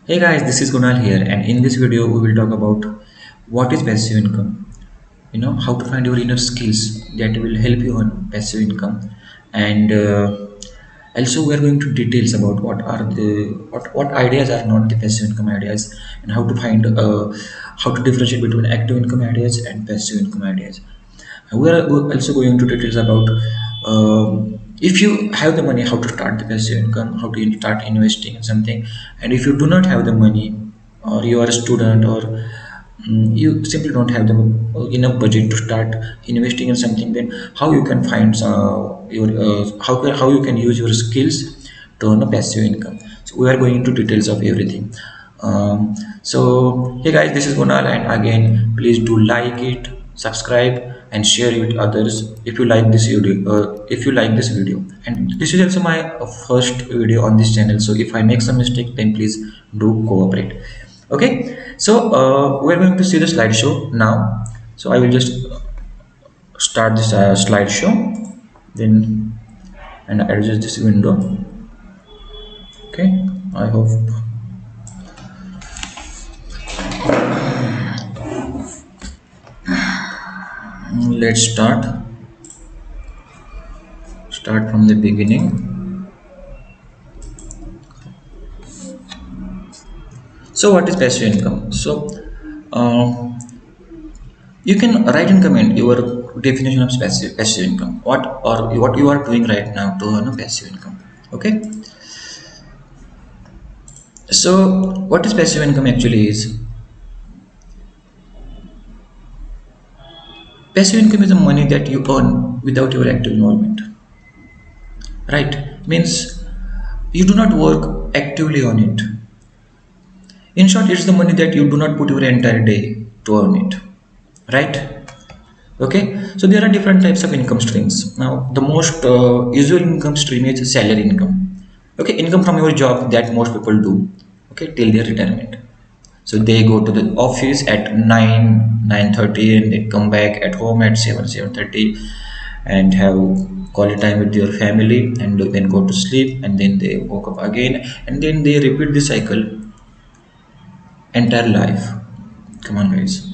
Hey guys, this is Kunal here, and in this video, we will talk about what is passive income. How to find your inner skills that will help you on passive income, and also we are going to details about what ideas are not the passive income ideas, and how to differentiate between active income ideas and passive income ideas. We are also going to details about if you have the money, how to start the passive income, how to start investing in something, and if you do not have the money, or you are a student, or you simply don't have the enough budget to start investing in something, then how you can find your how you can use your skills to earn a passive income. So we are going into details of everything. So hey guys, this is Gunal, and again, please do like it, subscribe, and share it with others if you like this video. And this is also my first video on this channel. So if I make some mistake, then please do cooperate. Okay, so we're going to see the slideshow now. So I will just start this slideshow, then and adjust this window. Okay, I hope. Let's start from the beginning. So what is passive income? So you can write in comment your definition of passive income, what you are doing right now to earn a passive income. Okay, so what is passive income actually is? Passive income is the money that you earn without your active involvement, right? Means you do not work actively on it. In short, it's the money that you do not put your entire day to earn it, right? Okay, so there are different types of income streams. Now the most usual income stream is salary income. Okay, income from your job that most people do, okay, till their retirement. So they go to the office at 9:30, and they come back at home at 7:30, and have quality time with their family, and then go to sleep, and then they woke up again, and then they repeat the cycle entire life. Come on guys,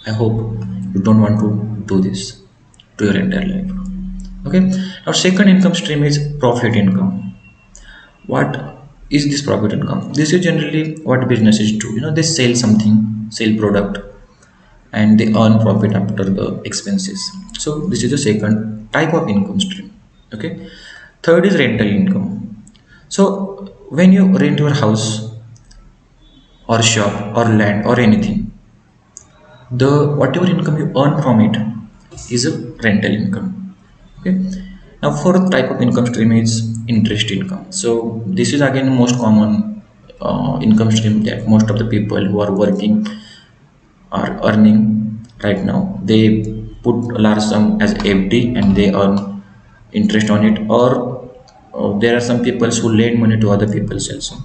I hope you don't want to do this to your entire life. Okay, now second income stream is profit income. What is this profit income? This is generally what businesses do. They sell something, sell product, and they earn profit after the expenses. So this is the second type of income stream. Okay, third is rental income. So when you rent your house or shop or land or anything, the whatever income you earn from it is a rental income. Okay, now fourth type of income stream is interest income. So this is again the most common income stream that most of the people who are working are earning right now. They put a large sum as FD, and they earn interest on it. Or there are some people who lend money to other people also,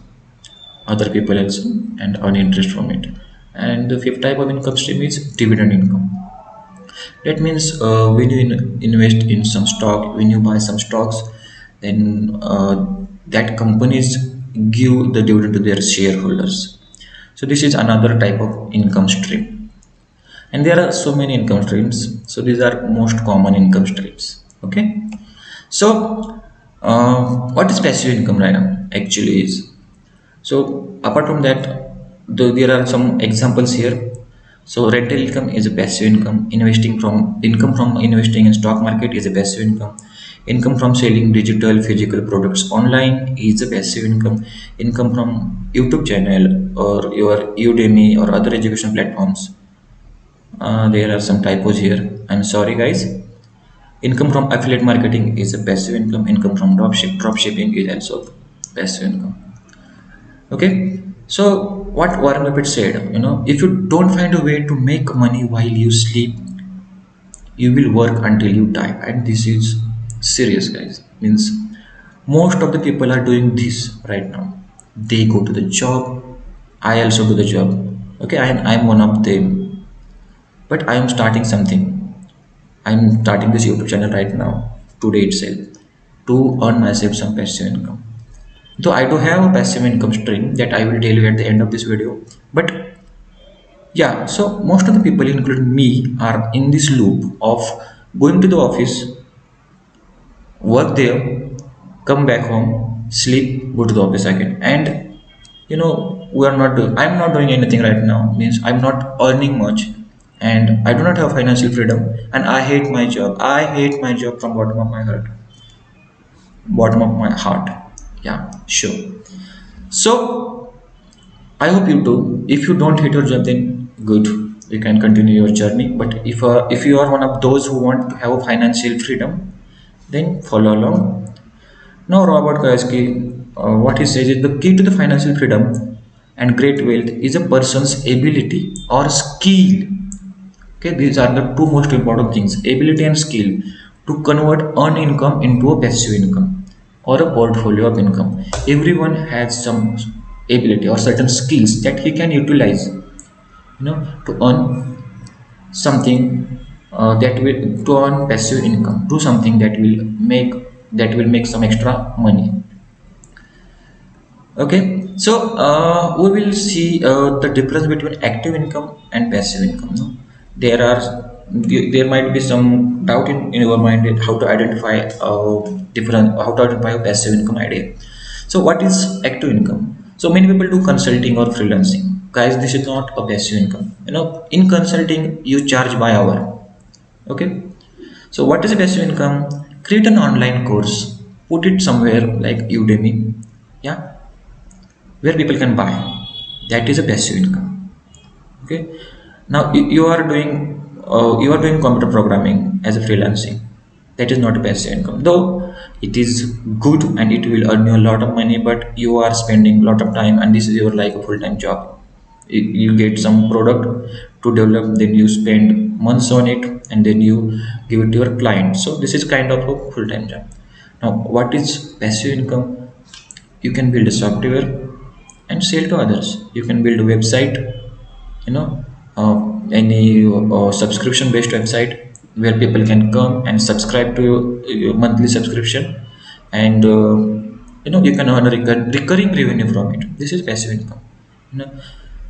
and earn interest from it. And the fifth type of income stream is dividend income. That means when you invest in some stock, when you buy some stocks, then that companies give the dividend to their shareholders. So this is another type of income stream, and there are so many income streams. So these are most common income streams. Okay, so what is passive income right now actually is? So apart from that, there are some examples here. So rental income is a passive income. Income from investing in stock market is a passive income. Income from selling digital physical products online is a passive income. Income from YouTube channel or your Udemy or other education platforms. There are some typos here. I'm sorry guys. Income from affiliate marketing is a passive income. Income from drop shipping is also passive income. Okay, so what Warren Buffett said, if you don't find a way to make money while you sleep, you will work until you die. And this is serious, guys. Means most of the people are doing this right now. They go to the job. I also do the job. Okay, I'm one of them. But I am starting something. I'm starting this YouTube channel right now, today itself, to earn myself some passive income. Though I do have a passive income stream that I will tell you at the end of this video. But yeah, so most of the people, including me, are in this loop of going to the office, work there, come back home, sleep, go to the office again. And we are not doing, I'm not doing anything right now. Means I'm not earning much and I do not have financial freedom and I hate my job. I hate my job from bottom of my heart. Bottom of my heart. Yeah, sure. So I hope you do. If you don't hate your job, then good. You can continue your journey. But if you are one of those who want to have financial freedom, then follow along. Now, Robert Kiyosaki, what he says is the key to the financial freedom and great wealth is a person's ability or skill. Okay, these are the two most important things: ability and skill to convert earned income into a passive income or a portfolio of income. Everyone has some ability or certain skills that he can utilize, to earn something that will to earn passive income, do something that will make some extra money. Okay, so we will see the difference between active income and passive income. No? There might be some doubt in your mind at how to identify how to identify a passive income idea. So what is active income? So many people do consulting or freelancing. Guys, this is not a passive income. In consulting you charge by hour. Okay, so what is a passive income? Create an online course, put it somewhere like Udemy, yeah, where people can buy. That is a passive income. Okay, now you are doing computer programming as a freelancing. That is not a passive income, though it is good and it will earn you a lot of money, but you are spending a lot of time and this is your like a full-time job. You get some product to develop, then you spend months on it and then you give it to your client. So this is kind of a full-time job. Now what is passive income? You can build a software and sell to others. You can build a website, you know any subscription based website where people can come and subscribe to your monthly subscription, and you can earn a recurring revenue from it. This is passive income. you know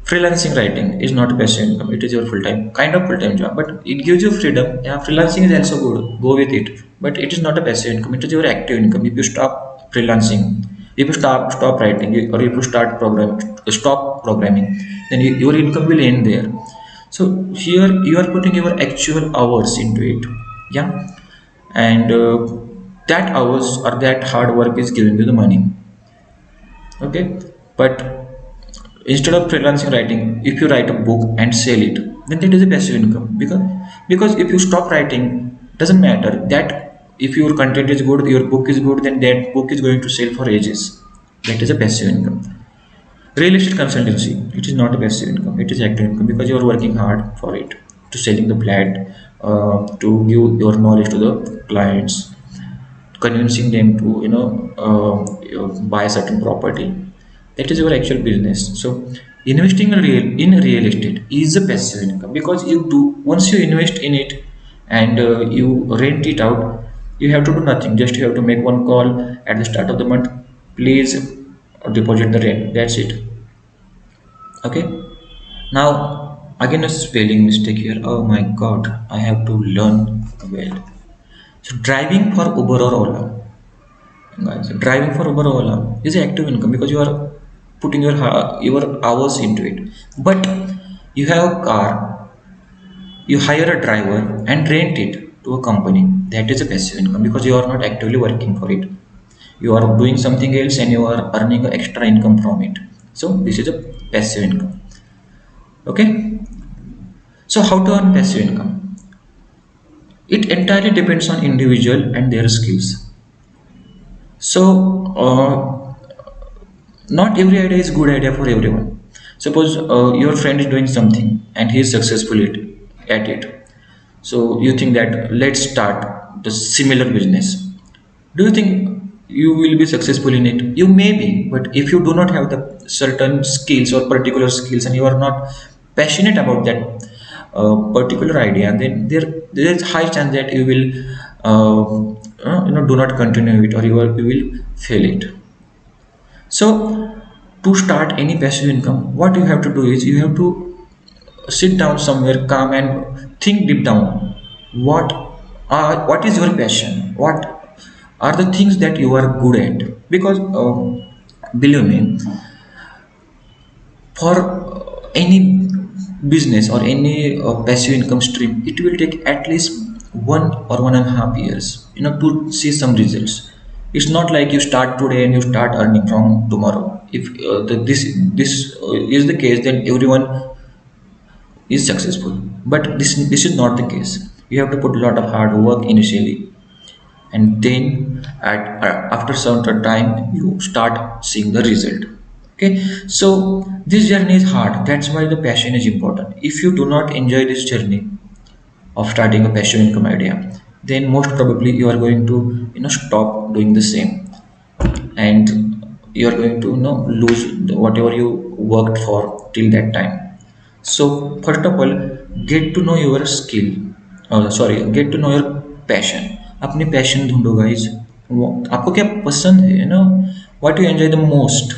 Freelancing writing is not passive income. It is your full-time job, but it gives you freedom. Yeah, freelancing is also good, go with it, but it is not a passive income. It is your active income. If you stop freelancing, if you stop writing, or if you stop programming, then your income will end there. So here you are putting your actual hours into it. Yeah, and that hours or that hard work is giving you the money. Okay, but instead of freelancing writing, if you write a book and sell it, then that is a passive income. Because if you stop writing, doesn't matter that if your content is good, your book is good, then that book is going to sell for ages. That is a passive income. Real estate consultancy, it is not a passive income, it is active income, because you are working hard for it, to selling the flat, to give your knowledge to the clients, convincing them to buy a certain property. That is your actual business. So investing in real estate is a passive income, because you do, once you invest in it and you rent it out, you have to do nothing. Just you have to make one call at the start of the month, please deposit the rent. That's it. Okay, now again a spelling mistake here. Oh my god, I have to learn well. So driving for Uber or Ola, guys, driving for Uber or Ola is active income, because you are putting your hours into it. But you have a car, you hire a driver and rent it to a company. That is a passive income, because you are not actively working for it. You are doing something else and you are earning extra income from it. So this is a passive income. Okay, so how to earn passive income? It entirely depends on individual and their skills. So not every idea is good idea for everyone. Suppose your friend is doing something and he is successful at it. So you think that let's start the similar business. Do you think you will be successful in it? You may be, but if you do not have the certain skills or particular skills, and you are not passionate about that particular idea, then there is high chance that you will do not continue it, or you will fail it. So to start any passive income, what you have to do is you have to sit down somewhere calm and think deep down, what what is your passion, what are the things that you are good at. Because believe me, for any business or any passive income stream, it will take at least 1 or 1.5 years, to see some results. It's not like you start today and you start earning from tomorrow. If this is the case, then everyone is successful. But this is not the case. You have to put a lot of hard work initially, and then after certain time you start seeing the result. Okay, so this journey is hard. That's why the passion is important. If you do not enjoy this journey of starting a passive income idea, then most probably you are going to stop doing the same, and you are going to lose whatever you worked for till that time. So first of all, get to know your skill, sorry, get to know your passion. अपनी passion ढूंढो guys. आपको क्या पसंद है, what you enjoy the most,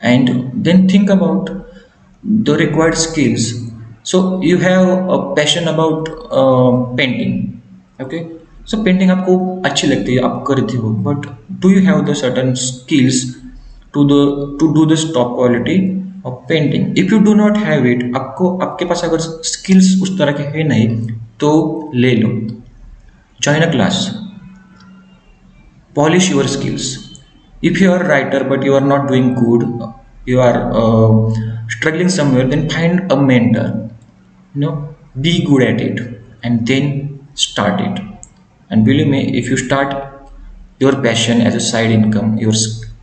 and then think about the required skills. So you have a passion about painting. Okay, so painting आपको अच्छी लगती है, आप करते हो, but do you have the certain skills to do this top quality of painting? If you do not have it, आपको आपके पास अगर skills उस तरह के है नहीं, तो ले लो, join a class, polish your skills. If you are a writer but you are not doing good, you are struggling somewhere, then find a mentor, be good at it, and then start it. And believe me, if you start your passion as a side income,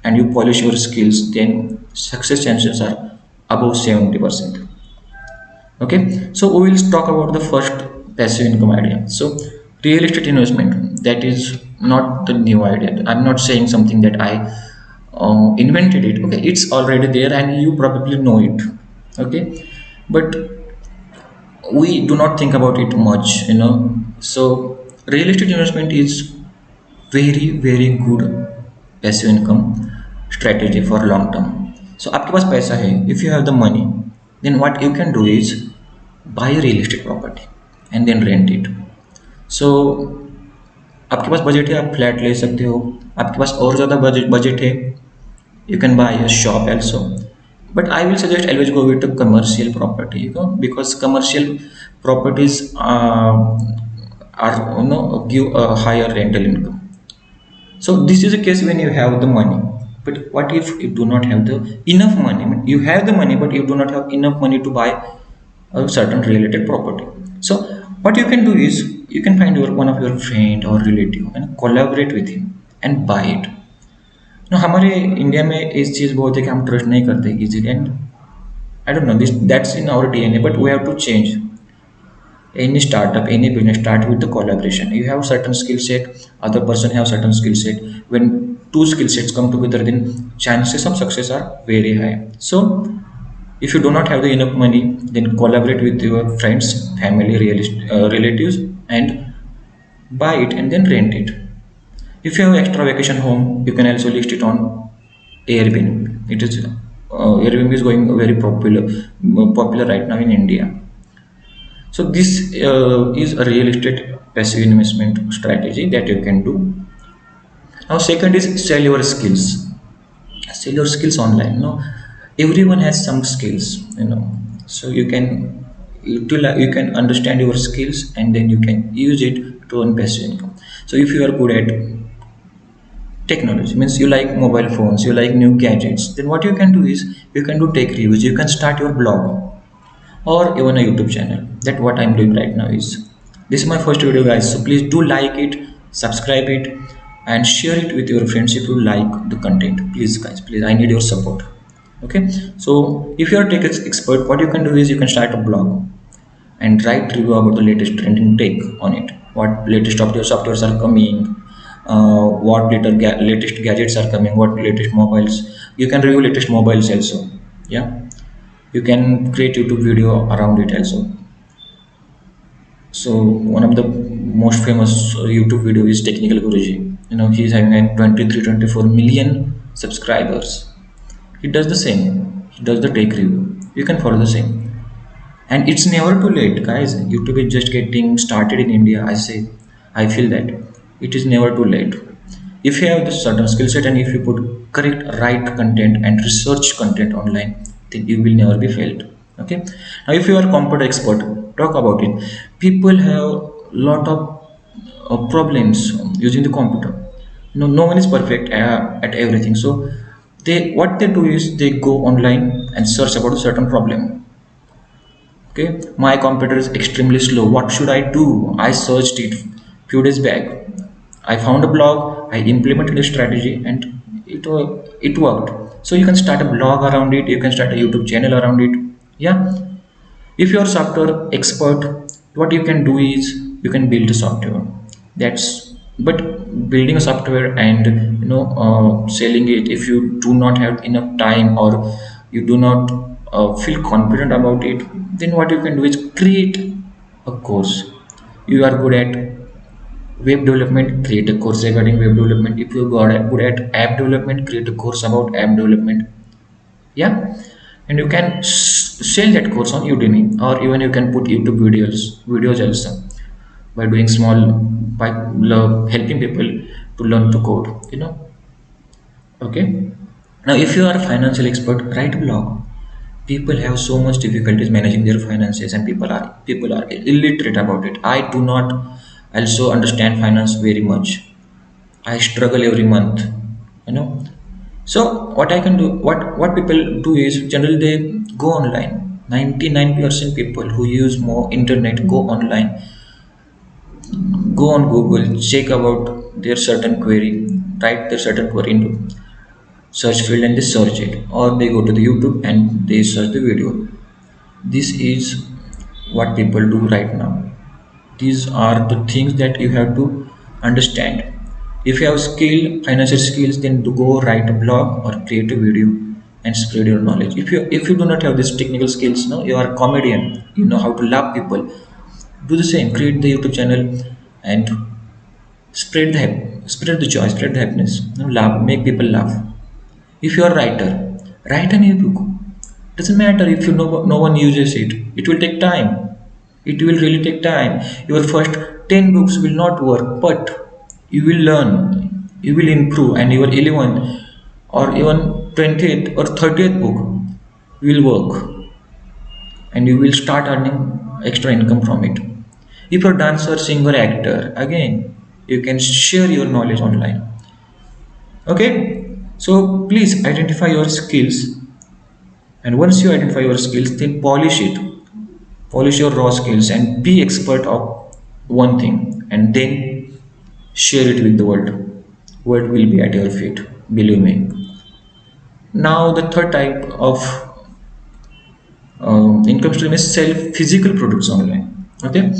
and you polish your skills, then success chances are above 70%. Okay, so we will talk about the first passive income idea. So real estate investment, that is not the new idea. I'm not saying something that I invented it. Okay, it's already there and you probably know it. Okay, but we do not think about it much. So real estate investment is very very good passive income strategy for long term. So आपके पास पैसा है, if you have the money, then what you can do is buy a real estate property and then rent it. So आपके पास budget है, आप flat ले सकते हो. आपके पास और ज़्यादा बजट है, you can buy a shop also. But I will suggest always go with a commercial property, because commercial properties are give a higher rental income. So this is a case when you have the money. But what if you do not have the enough money? I mean, you have the money but you do not have enough money to buy a certain related property. So what you can do is you can find one of your friend or relative and collaborate with him and buy it. हमारे India में इस चीज़ बहुत है कि हम trust नहीं करते easily, and I don't know this, that's in our DNA, but we have to change. Any startup, any business start with the collaboration. You have certain skill set, other person have certain skill set. When two skill sets come together, then chances of success are very high. So if you do not have the enough money, then collaborate with your friends, family, relatives, and buy it and then rent it. If you have extra vacation home, you can also list it on Airbnb. It is Airbnb is going very popular right now in India. So this is a real estate passive investment strategy that you can do. Now second is sell your skills. Sell your skills online. Everyone has some skills, so you can understand your skills and then you can use it to earn passive income. So if you are good at technology, means you like mobile phones, you like new gadgets, then what you can do is you can do tech reviews, you can start your blog or even a YouTube channel. That what I'm doing right now is. This is my first video guys, so please do like it, subscribe it, and share it with your friends if you like the content. Please guys, please, I need your support. Okay, so if you are tech expert, what you can do is you can start a blog and write review about the latest trending tech on it. What latest softwares are coming, what latest gadgets are coming, what latest mobiles. You can review latest mobiles also. Yeah, you can create YouTube video around it also. So one of the most famous YouTube video is Technical Guruji. He is having a 23-24 million subscribers. He does the same. He does the tech review. You can follow the same. And it's never too late, guys. YouTube is just getting started in India. I feel that it is never too late. If you have this certain skill set and if you put correct, right content and research content online, then you will never be failed. Okay. Now, if you are a computer expert, talk about it. People have lot of problems using the computer. No one is perfect at everything. So they what they do is they go online and search about a certain problem. Okay, my computer is extremely slow. What should I do? I searched it few days back. I found a blog, I implemented a strategy, and it worked. So you can start a blog around it, you can start a YouTube channel around it. Yeah, if you're a software expert, what you can do is you can build a software. That's but building a software and selling it, if you do not have enough time or you do not feel confident about it, then what you can do is create a course. You are good at web development, create a course regarding web development. If you are good at app development, create a course about app development. Yeah, and you can sell that course on Udemy, or even you can put YouTube videos also, by doing small, by helping people to learn to code, okay. Now, if you are a financial expert, write a blog. People have so much difficulties managing their finances, and people are illiterate about it. I do not also understand finance very much. I struggle every month, you know. So what I can do, what people do is generally they go online. 99% people who use more internet go online, go on Google, check about their certain query, type their certain query into search field and they search it, or they go to the YouTube and they search the video. This is what people do right now. These are the things that you have to understand. If you have financial skills, then to go write a blog or create a video and spread your knowledge. If you do not have these technical skills, no, you are a comedian, you know how to laugh people, do the same. Create the YouTube channel and spread the joy, spread the happiness. Laugh, make people laugh. If you are a writer, write an ebook. Doesn't matter if no one uses it. It will take time. It will really take time. Your first 10 books will not work, but you will learn, you will improve, and your 11th or even 20th or 30th book will work, and you will start earning extra income from it. If you're a dancer, singer, actor, again, you can share your knowledge online. Okay, so please identify your skills, and once you identify your skills, then polish your raw skills, and be expert of one thing, and then share it with the world. World will be at your feet, believe me. Now, the third type of income stream is sell physical products online. Okay,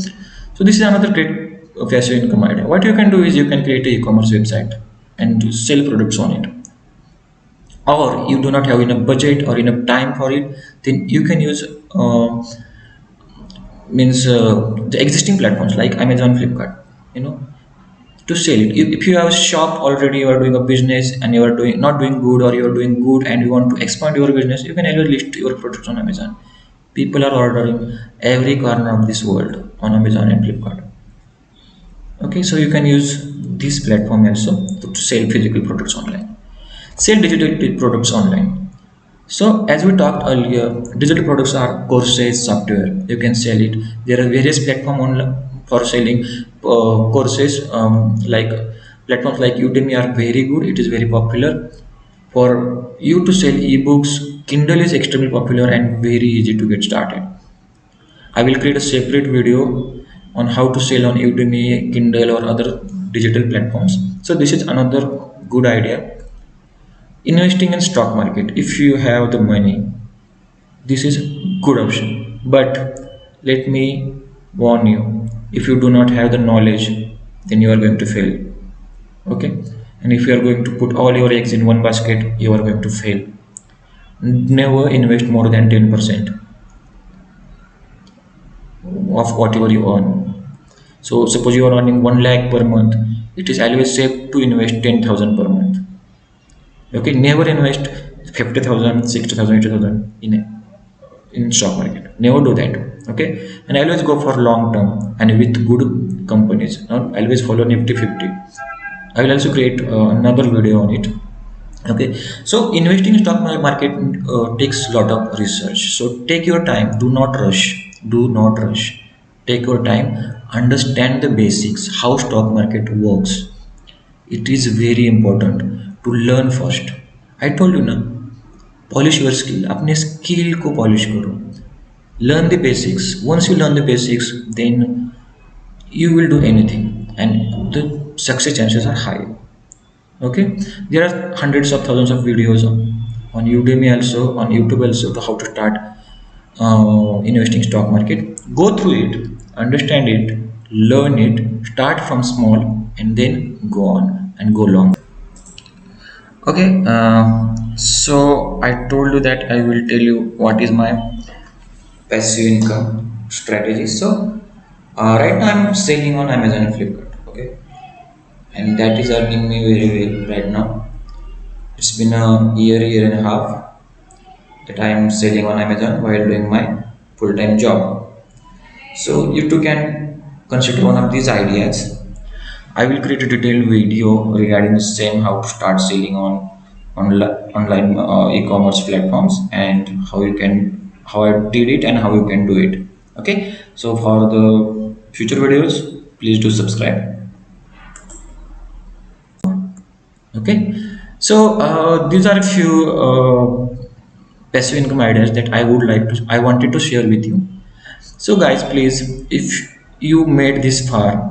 so this is another great passive income idea. What you can do is you can create an e-commerce website and sell products on it. Or you do not have enough budget or enough time for it, then you can use the existing platforms like Amazon, Flipkart, you know, to sell it. If you have a shop already, you are doing a business and you are doing not doing good, or you are doing good and you want to expand your business, you can either list your products on Amazon. People are ordering every corner of this world on Amazon and Flipkart. Okay, so you can use this platform also to sell physical products online. Sell digital products online. So as we talked earlier, digital products are courses, software. You can sell it. There are various platforms online for selling courses. Like platforms like Udemy are very good. It is very popular. For you to sell ebooks, Kindle is extremely popular and very easy to get started. I will create a separate video on how to sell on Udemy, Kindle, or other digital platforms. So this is another good idea. Investing in stock market. If you have the money, this is good option. But let me warn you: if you do not have the knowledge, then you are going to fail. Okay, and if you are going to put all your eggs in one basket, you are going to fail. Never invest more than 10% of whatever you earn. So suppose you are earning 1 lakh per month, it is always safe to invest 10,000 per month. Okay, never invest 50,000, 60,000, 80,000 in stock market. Never do that. Okay, and always go for long term and with good companies. Not always follow Nifty 50. I will also create another video on it. Okay, so investing in stock market takes a lot of research. So take your time. Do not rush. Do not rush. Take your time. Understand the basics. How stock market works. It is very important to learn first. I told you ना, polish your skill, अपने skill को polish करो. Learn the basics. Once you learn the basics, then you will do anything and the success chances are high. Okay, there are hundreds of thousands of videos on Udemy, also on YouTube also, to how to start investing stock market. Go through it, understand it, learn it, start from small, and then go on and go long. Okay, so I told you that I will tell you what is my passive income strategy. So right now I'm selling on Amazon and Flipkart. Okay, and that is earning me very well right now. It's been a year and a half that I am selling on Amazon while doing my full-time job. So you too can consider one of these ideas. I will create a detailed video regarding the same, how to start selling on online e-commerce platforms, and how I did it and how you can do it. Okay, so for the future videos, please do subscribe. Okay, so these are a few passive income ideas that I wanted to share with you. So guys, please, if you made this far,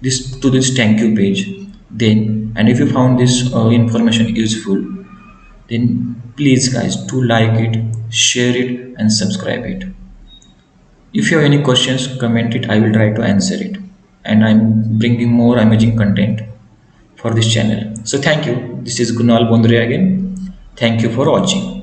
this thank you page, then, and if you found this information useful, then please guys, do like it, share it, and subscribe it. If you have any questions, comment it. I will try to answer it, and I'm bringing more amazing content for this channel. So thank you. This is Kunal Bondre again. Thank you for watching.